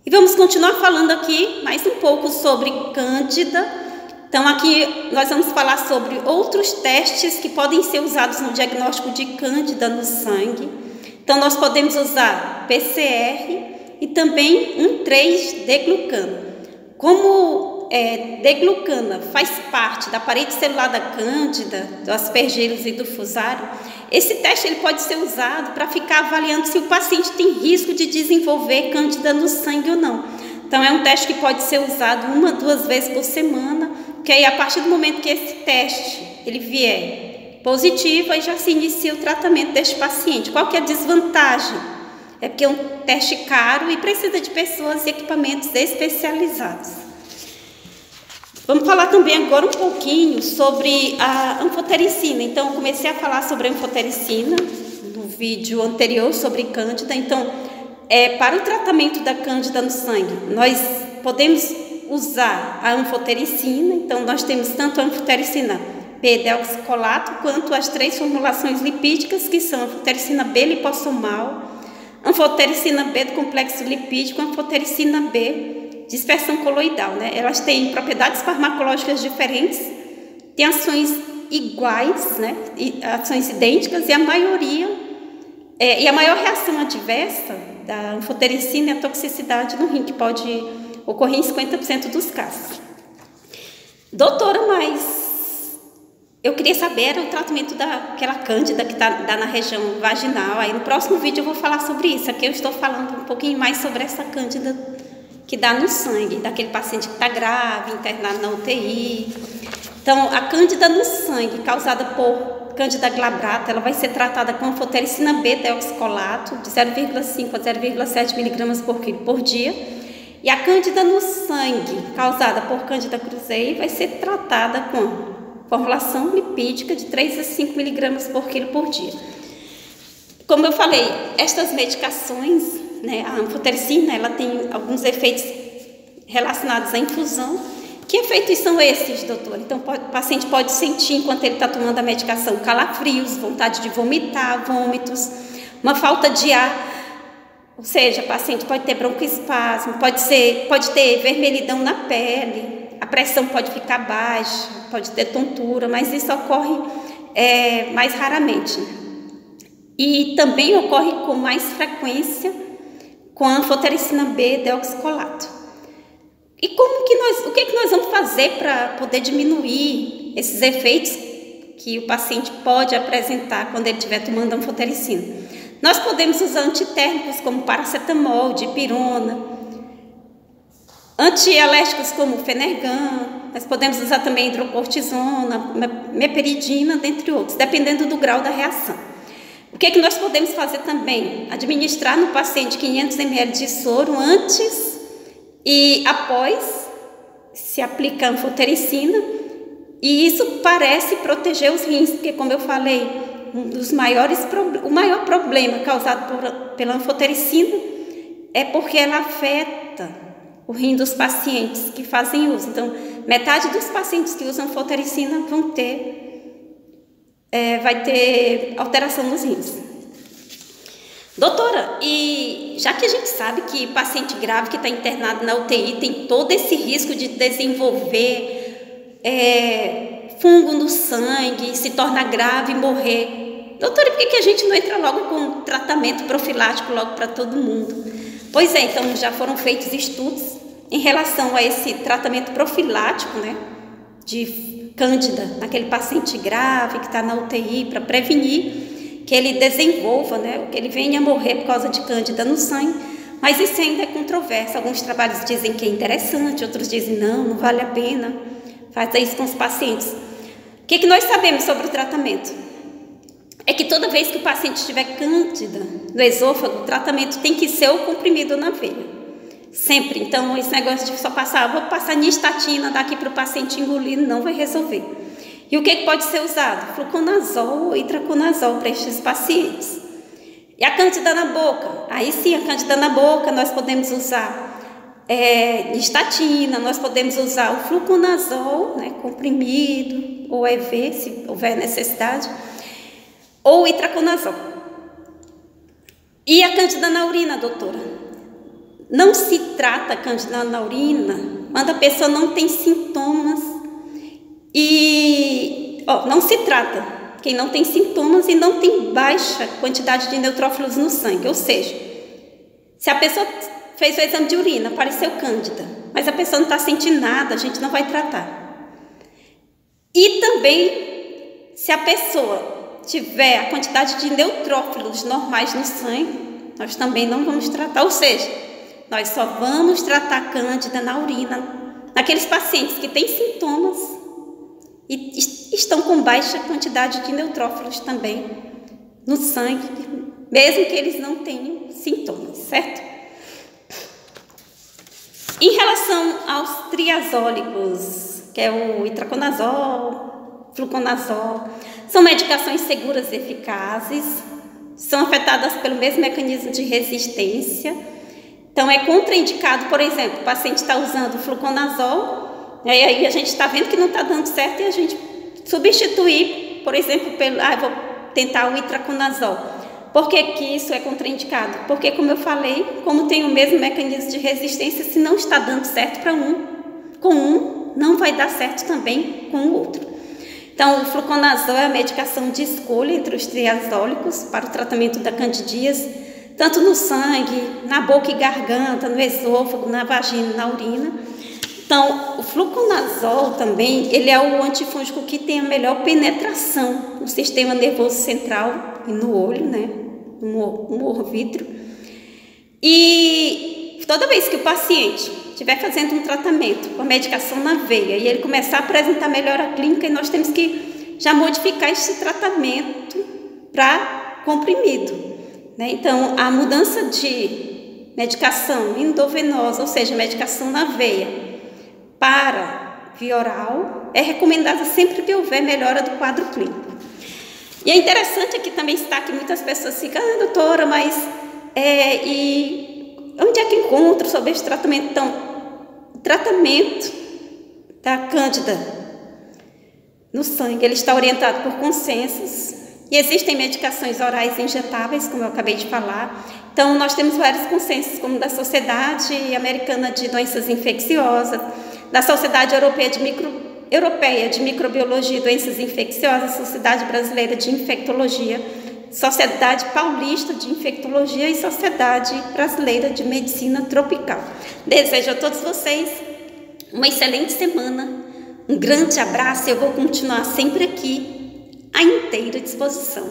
E vamos continuar falando aqui mais um pouco sobre Cândida. Então aqui nós vamos falar sobre outros testes que podem ser usados no diagnóstico de Cândida no sangue. Então nós podemos usar PCR e também 1,3-D-glucano. Como D-glucana faz parte da parede celular da Cândida, do aspergillus e do fusário, esse teste ele pode ser usado para ficar avaliando se o paciente tem risco de desenvolver Cândida no sangue ou não. Então é um teste que pode ser usado 1 a 2 vezes por semana, que aí a partir do momento que esse teste ele vier positivo, aí já se inicia o tratamento deste paciente. Qual que é a desvantagem? É porque é um teste caro e precisa de pessoas e equipamentos especializados. Vamos falar também agora um pouquinho sobre a anfotericina. Então, eu comecei a falar sobre a anfotericina no vídeo anterior sobre Cândida. Então, para o tratamento da Cândida no sangue, nós podemos usar a anfotericina. Então, nós temos tanto a anfotericina P-deoxicolato quanto as 3 formulações lipídicas, que são a anfotericina B lipossomal, anfotericina B do complexo lipídico, anfotericina B dispersão coloidal, né? Elas têm propriedades farmacológicas diferentes, têm ações iguais, né? Ações idênticas, e a maioria e a maior reação adversa da anfotericina é a toxicidade no rim, que pode ocorrer em 50% dos casos. Doutora, mas eu queria saber o tratamento daquela Cândida que dá na região vaginal. Aí no próximo vídeo eu vou falar sobre isso. Aqui eu estou falando um pouquinho mais sobre essa Cândida que dá no sangue, daquele paciente que está grave, internado na UTI. Então, a Cândida no sangue, causada por Cândida glabrata, ela vai ser tratada com anfotericina B-deoxicolato, de 0,5 a 0,7 mg por quilo por dia. E a Cândida no sangue, causada por Cândida krusei, vai ser tratada com formulação lipídica de 3 a 5 mg por quilo por dia. Como eu falei, estas medicações, né, a anfotericina, ela tem alguns efeitos relacionados à infusão. Que efeitos são esses, doutor? Então, o paciente pode sentir, enquanto ele está tomando a medicação, calafrios, vontade de vomitar, vômitos, uma falta de ar, ou seja, o paciente pode ter broncoespasmo, pode ter vermelhidão na pele, a pressão pode ficar baixa, pode ter tontura, mas isso ocorre mais raramente. E também ocorre com mais frequência com a anfotericina B-deoxicolato. E o que nós vamos fazer para poder diminuir esses efeitos que o paciente pode apresentar quando ele estiver tomando anfotericina? Nós podemos usar antitérmicos como paracetamol, dipirona, antialérgicos como Fenergan, nós podemos usar também hidrocortisona, meperidina, dentre outros, dependendo do grau da reação. O que nós podemos fazer também? Administrar no paciente 500 ml de soro antes e após se aplicar anfotericina, e isso parece proteger os rins, porque, como eu falei, o maior problema causado pela anfotericina é porque ela afeta o rim dos pacientes que fazem uso. Então, metade dos pacientes que usam anfotericina vai ter alteração nos rins. Doutora, e já que a gente sabe que paciente grave que está internado na UTI tem todo esse risco de desenvolver fungo no sangue, se tornar grave e morrer, doutora, por que a gente não entra logo com um tratamento profilático logo para todo mundo? Pois então já foram feitos estudos em relação a esse tratamento profilático, né, de Cândida, naquele paciente grave que está na UTI, para prevenir que ele desenvolva, né, que ele venha a morrer por causa de Cândida no sangue, mas isso ainda é controverso. Alguns trabalhos dizem que é interessante, outros dizem não vale a pena fazer isso com os pacientes. O que nós sabemos sobre o tratamento? É que toda vez que o paciente tiver Cândida no esôfago, o tratamento tem que ser o comprimido na veia. Sempre. Então, esse negócio de só vou passar nistatina daqui para o paciente engolir, não vai resolver. E o que pode ser usado? Fluconazol ou itraconazol para estes pacientes. E a Cândida na boca? Aí sim, a Cândida na boca nós podemos usar nistatina, nós podemos usar o fluconazol, né, comprimido, ou EV, se houver necessidade, ou o itraconazol. E a Cândida na urina, doutora? não se trata cândida na urina quando a pessoa não tem sintomas não se trata quem não tem sintomas e não tem baixa quantidade de neutrófilos no sangue. Ou seja, se a pessoa fez o exame de urina, apareceu cândida, mas a pessoa não está sentindo nada, a gente não vai tratar. E também, se a pessoa tiver a quantidade de neutrófilos normais no sangue, nós também não vamos tratar. Ou seja, nós só vamos tratar cândida na urina naqueles pacientes que têm sintomas e estão com baixa quantidade de neutrófilos também no sangue, mesmo que eles não tenham sintomas, certo? Em relação aos triazólicos, que é o itraconazol, fluconazol, são medicações seguras e eficazes, são afetadas pelo mesmo mecanismo de resistência. Então, é contraindicado, por exemplo, o paciente está usando fluconazol, e aí a gente está vendo que não está dando certo e a gente substituir, por exemplo, vou tentar o itraconazol. Por que que isso é contraindicado? Porque, como eu falei, como tem o mesmo mecanismo de resistência, se não está dando certo com um, não vai dar certo também com o outro. Então, o fluconazol é a medicação de escolha entre os triazólicos para o tratamento da candidíase, tanto no sangue, na boca e garganta, no esôfago, na vagina, na urina. Então, o fluconazol também, ele é o antifúngico que tem a melhor penetração no sistema nervoso central e no olho, né? No humor vítreo. E toda vez que o paciente estiver fazendo um tratamento com a medicação na veia e ele começar a apresentar melhora clínica, nós temos que já modificar esse tratamento para comprimido, né? Então, a mudança de medicação endovenosa, ou seja, medicação na veia, para via oral, é recomendada sempre que houver melhora do quadro clínico. E é interessante aqui também estar que muitas pessoas ficam, doutora, mas e onde é que encontro sobre esse tratamento? Então, o tratamento da cândida no sangue, ele está orientado por consensos, e existem medicações orais injetáveis, como eu acabei de falar. Então, nós temos vários consensos, como da Sociedade Americana de Doenças Infecciosas, da Sociedade Europeia de Microbiologia e Doenças Infecciosas, Sociedade Brasileira de Infectologia, Sociedade Paulista de Infectologia e Sociedade Brasileira de Medicina Tropical. Desejo a todos vocês uma excelente semana, um grande abraço e eu vou continuar sempre aqui à inteira disposição.